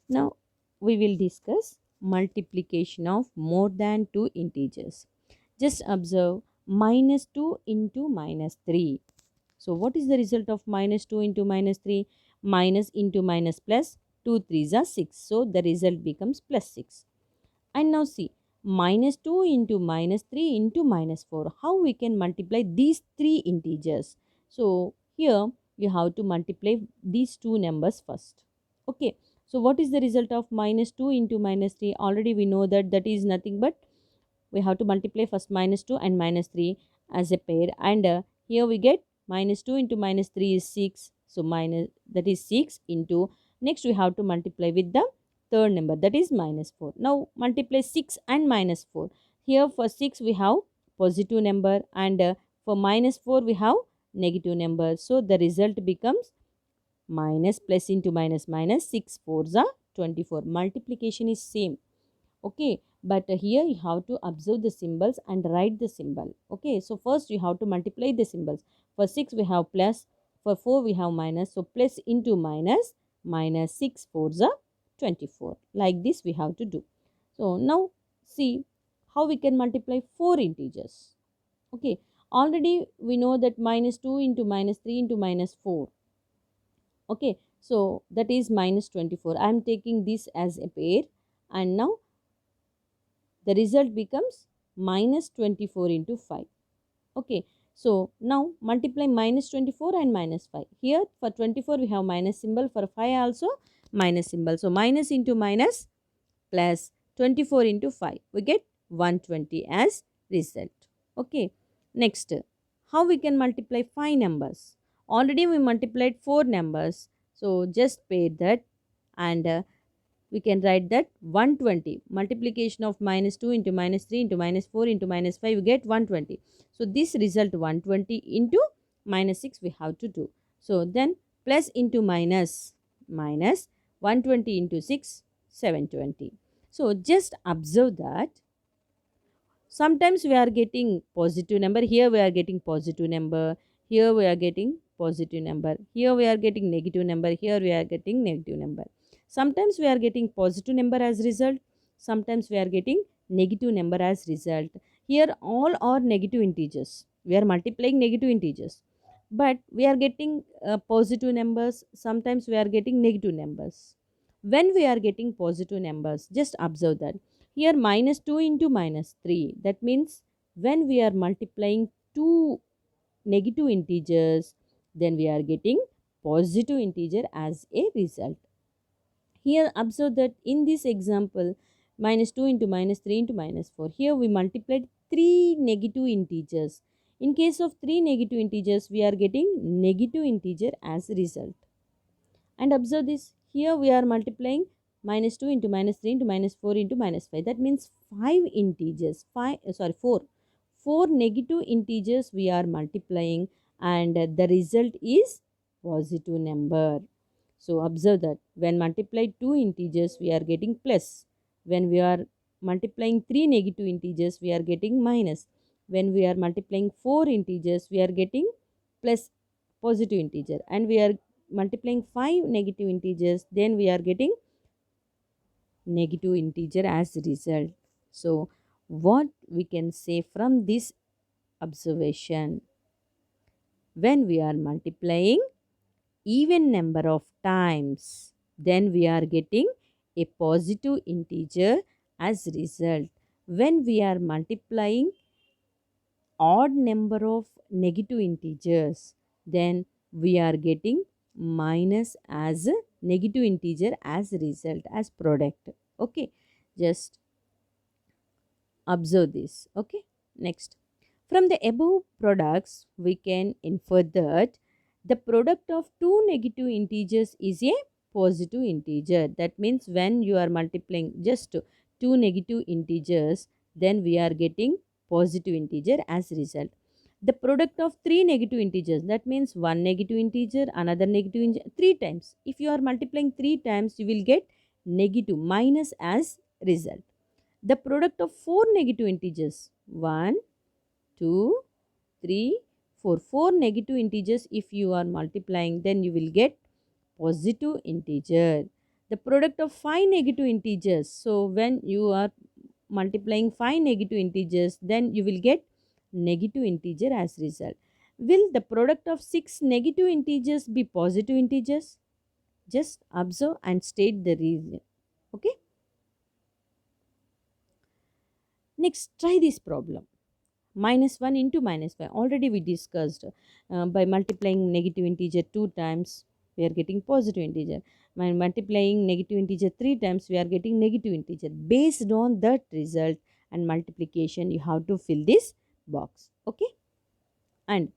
Now we will discuss multiplication of more than two integers. Just observe minus 2 into minus 3. So what is the result of minus 2 into minus 3? Minus into minus plus 2 3s are 6. So the result becomes plus 6. And now see, minus 2 into minus 3 into minus 4. How we can multiply these three integers? So here you have to multiply these two numbers first. Okay. So what is the result of minus 2 into minus 3? Already we know that that is nothing but we have to multiply first minus 2 and minus 3 as a pair, and here we get minus 2 into minus 3 is 6, so minus that is 6 into, next we have to multiply with the third number, that is minus 4. Now multiply 6 and minus 4. Here for 6 we have positive number, and for minus 4 we have negative number, so the result becomes minus plus into minus minus, 6 4s are 24. Multiplication is same. Okay, but here you have to observe the symbols and write the symbol. Okay, so first you have to multiply the symbols. For 6 we have plus, for 4 we have minus, so plus into minus, minus 6 4s are 24. Like this we have to do. So now see how we can multiply four integers. Okay, already we know that minus 2 into minus 3 into minus 4. Okay, so that is minus 24. I am taking this as a pair, and now the result becomes minus 24 into 5. Okay, so now multiply minus 24 and minus 5. Here for 24 we have minus symbol, for 5 also minus symbol. So minus into minus plus 24 into 5. We get 120 as result. Okay, next, how we can multiply 5 numbers? Already we multiplied 4 numbers. So just pair that, and we can write that 120 multiplication of minus 2 into minus 3 into minus 4 into minus 5, we get 120. So this result 120 into minus 6 we have to do. So then plus into minus, minus 120 into 6, 720. So just observe that sometimes we are getting positive number, here we are getting positive number, here we are getting positive number, here we are getting negative number, here we are getting negative number. Sometimes we are getting positive number as result, sometimes we are getting negative number as result. Here all are negative integers, we are multiplying negative integers, but we are getting positive numbers, sometimes we are getting negative numbers. When we are getting positive numbers, just observe that here minus 2 into minus 3. That means when we are multiplying two negative integers, then we are getting positive integer as a result. Here observe that in this example, minus 2 into minus 3 into minus 4. Here we multiplied three negative integers. In case of three negative integers, we are getting negative integer as a result. And observe this, here we are multiplying minus 2 into minus 3 into minus 4 into minus 5. That means 5 integers, 4 negative integers we are multiplying, and the result is positive number. So observe that when multiply two integers we are getting plus, when we are multiplying three negative integers we are getting minus, when we are multiplying four integers we are getting plus positive integer, and we are multiplying 5 negative integers, then we are getting negative integer as result. So what we can say from this observation, when we are multiplying even number of times, then we are getting a positive integer as result. When we are multiplying odd number of negative integers, then we are getting minus as a negative integer as result, as product. Okay, just observe this. Okay, next, from the above products we can infer that the product of two negative integers is a positive integer. That means when you are multiplying just two negative integers, then we are getting positive integer as result. The product of three negative integers, that means one negative integer, another negative integer, three times. If you are multiplying three times, you will get negative minus as result. The product of four negative integers, 1, 2, 3, 4. Four negative integers if you are multiplying, then you will get positive integer. the product of 5 negative integers. So when you are multiplying 5 negative integers, then you will get negative integer as result. Will the product of 6 negative integers be positive integers? Just observe and state the reason. Okay. Next, try this problem. Minus 1 into minus 5. Already we discussed, by multiplying negative integer 2 times, we are getting positive integer. By multiplying negative integer 3 times, we are getting negative integer. Based on that result and multiplication, you have to fill this box. Okay. And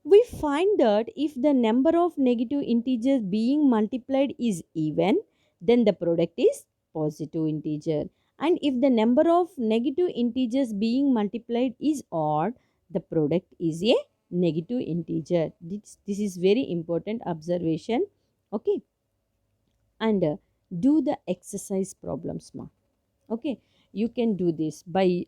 we find that if the number of negative integers being multiplied is even, then the product is positive integer. And if the number of negative integers being multiplied is odd, the product is a negative integer. This is very important observation. Okay. And do the exercise problems, ma. Okay. You can do this by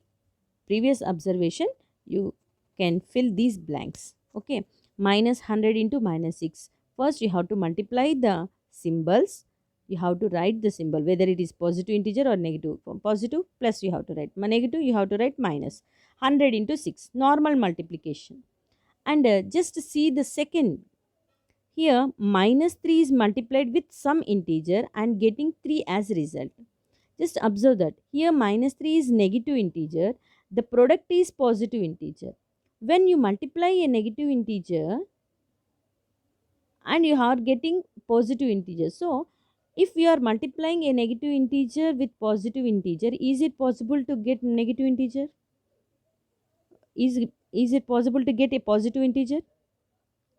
previous observation. You can fill these blanks. Okay. Minus 100 into minus 6. First you have to multiply the symbols. You have to write the symbol whether it is positive integer or negative. For positive, plus you have to write, negative you have to write minus. 100 into 6, normal multiplication. And just see the second. Here minus 3 is multiplied with some integer and getting 3 as result. Just observe that here minus 3 is negative integer, the product is positive integer. When you multiply a negative integer and you are getting positive integer, so if you are multiplying a negative integer with positive integer, is it possible to get negative integer? Is it possible to get a positive integer?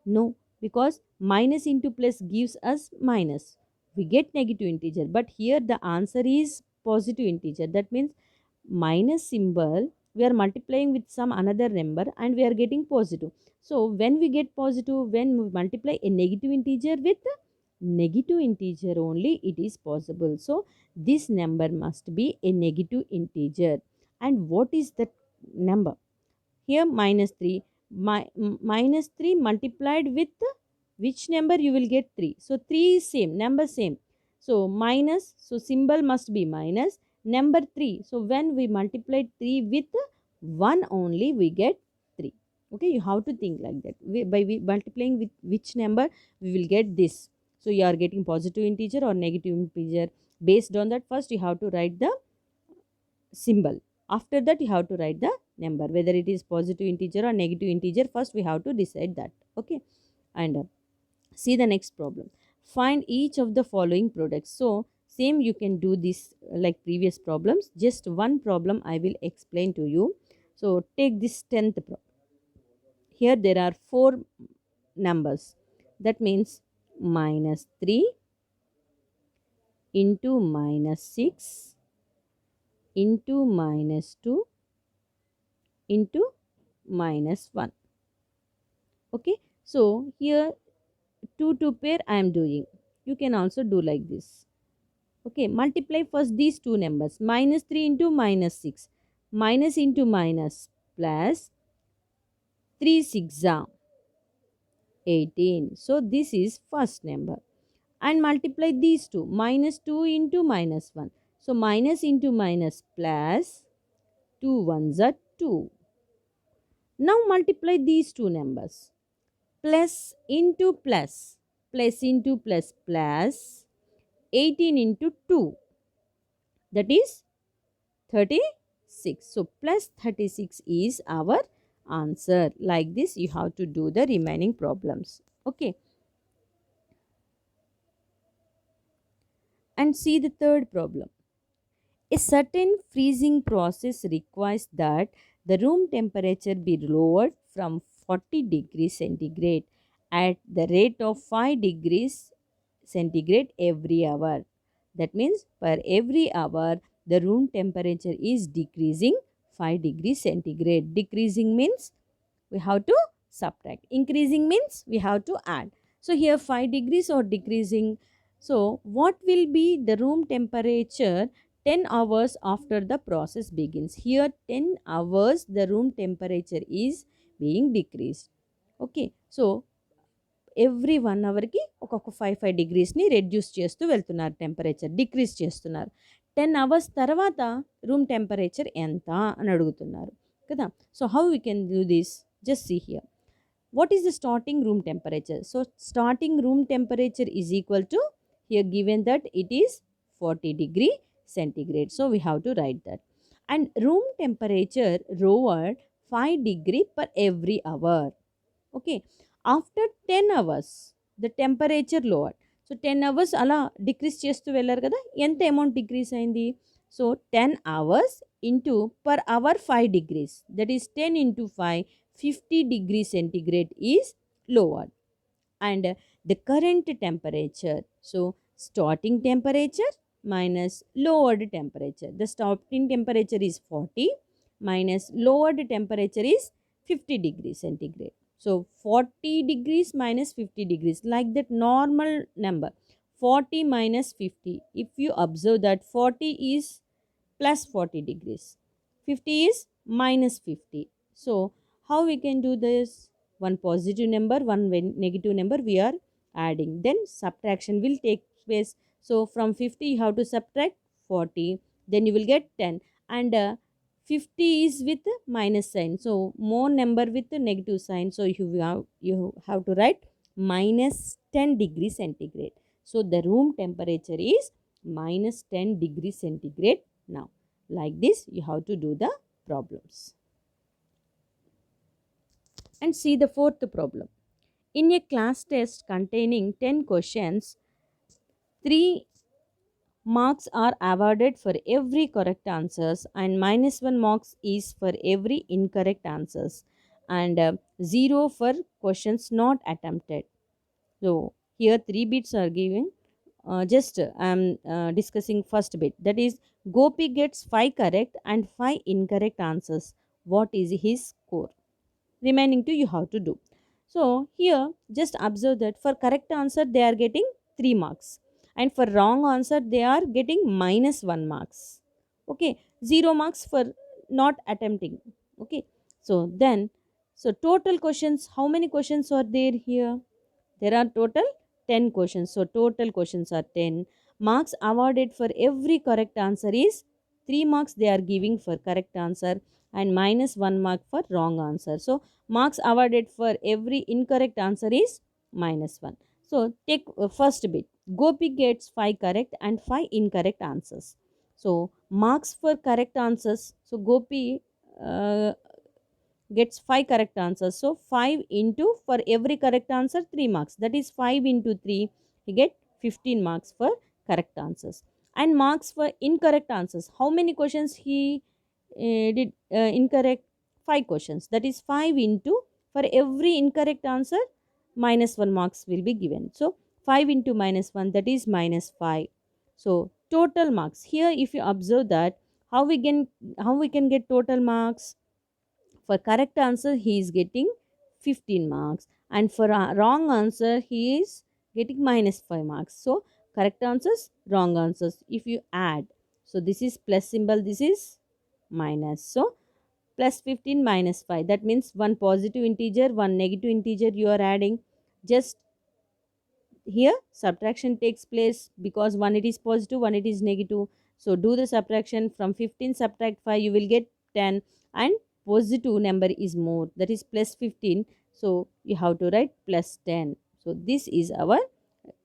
No, because minus into plus gives us minus. We get negative integer, but here the answer is positive integer. That means minus symbol, we are multiplying with some another number and we are getting positive. So when we get positive, when we multiply a negative integer with negative integer only, it is possible. So this number must be a negative integer. And what is that number? Here minus 3. Minus 3 multiplied with which number, you will get 3. So 3 is same, number same. So minus, so symbol must be minus, number 3. So when we multiply 3 with 1 only, we get 3. Okay, you have to think like that. By multiplying with which number, we will get this. So you are getting positive integer or negative integer. Based on that, first you have to write the symbol. After that, you have to write the number, whether it is positive integer or negative integer. First we have to decide that. Okay. And see the next problem. Find each of the following products. So same you can do this like previous problems. Just one problem I will explain to you. So take this 10th problem. Here there are 4 numbers. That means minus 3 into minus 6 into minus 2 into minus 1. Okay. So here 2 pair I am doing. You can also do like this. Okay. Multiply first these two numbers. Minus 3 into minus 6. Minus into minus plus 3 6 are 18. So this is first number. And multiply these two. Minus 2 into minus 1. So minus into minus plus 2 ones are 2. Now multiply these two numbers. Plus into plus. Plus into plus plus 18 into 2. That is 36. So plus 36 is our answer. Like this you have to do the remaining problems. Okay. And see the third problem. A certain freezing process requires that the room temperature be lowered from 40 degrees centigrade at the rate of 5 degrees centigrade every hour. That means per every hour the room temperature is decreasing 5 degrees centigrade. Decreasing means we have to subtract. Increasing means we have to add. So here 5 degrees or decreasing. So what will be the room temperature 10 hours after the process begins? Here 10 hours the room temperature is being decreased. Okay. So every 1 అవర్కి ఒక్కొక్క 5 డిగ్రీస్ని reduce చేస్తూ వెళ్తున్నారు, temperature decrease చేస్తున్నారు. 10 hours తర్వాత room temperature ఎంత అని అడుగుతున్నారు కదా. So how we can do this? Just see here. What is the starting room temperature? So starting room temperature is equal to, here given that it is 40 degree centigrade. So we have to write that. And room temperature lowered 5 degree per every hour. Okay. After 10 hours, the temperature lowered. So 10 hours అలా decrease చేస్తూ వెళ్ళారు కదా, ఎంత amount decrease అయింది? So 10 hours into per hour 5 degrees, that is 10 into 5, 50 degrees centigrade is lowered. And the current temperature, so starting temperature minus lowered temperature, the starting temperature is 40 minus lowered temperature is 50 degrees centigrade. So 40 degrees minus 50 degrees, like that normal number, 40 minus 50. If you observe that 40 is plus 40 degrees, 50 is minus 50. So how we can do this? One positive number, one negative number we are adding, then subtraction will take place. So from 50 you have to subtract 40, then you will get 10. And 50 is with minus sign, so more number with the negative sign, so you have to write minus 10 degrees centigrade. So the room temperature is minus 10 degrees centigrade now. Like this you have to do the problems. And see the fourth problem. In a class test containing 10 questions, 3 marks are awarded for every correct answers and minus 1 marks is for every incorrect answers, and 0 for questions not attempted. So here 3 bits are given. Just I am discussing first bit, that is Gopi gets 5 correct and 5 incorrect answers. What is his score? Remaining 2 you have to do. So here just observe that for correct answer they are getting 3 marks, and for wrong answer they are getting minus 1 marks. Okay, 0 marks for not attempting. Okay, so then, so total questions, how many questions are there here? There are total 10 questions. So total questions are 10. Marks awarded for every correct answer is 3 marks they are giving for correct answer and minus 1 mark for wrong answer. So marks awarded for every incorrect answer is minus 1. So take first bit. Gopi gets 5 correct and 5 incorrect answers. So marks for correct answers. So Gopi gets 5 correct answers. So 5 into, for every correct answer 3 marks. That is 5 into 3. He get 15 marks for correct answers. And marks for incorrect answers. How many questions he did incorrect? 5 questions. That is 5 into, for every incorrect answer minus 1 marks will be given. So 5 into minus 1, that is minus 5. So total marks. Here if you observe that, how we can get total marks? For correct answer he is getting 15 marks, and for a wrong answer he is getting minus 5 marks. So correct answers, wrong answers, if you add, so this is plus symbol, this is minus. So plus 15 minus 5, that means one positive integer, one negative integer you are adding. Just here subtraction takes place, because one it is positive, one it is negative. So do the subtraction. From 15 subtract 5 you will get 10, and positive number is more, that is plus 15. So you have to write plus 10. So this is our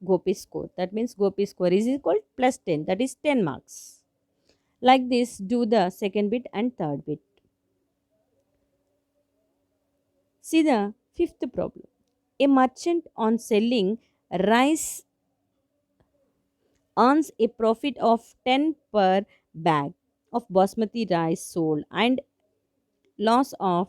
Gopi score. That means Gopi score is equal plus 10, that is 10 marks. Like this do the second bit and third bit. See the fifth problem. A merchant on selling rice earns a profit of 10 per bag of basmati rice sold and loss of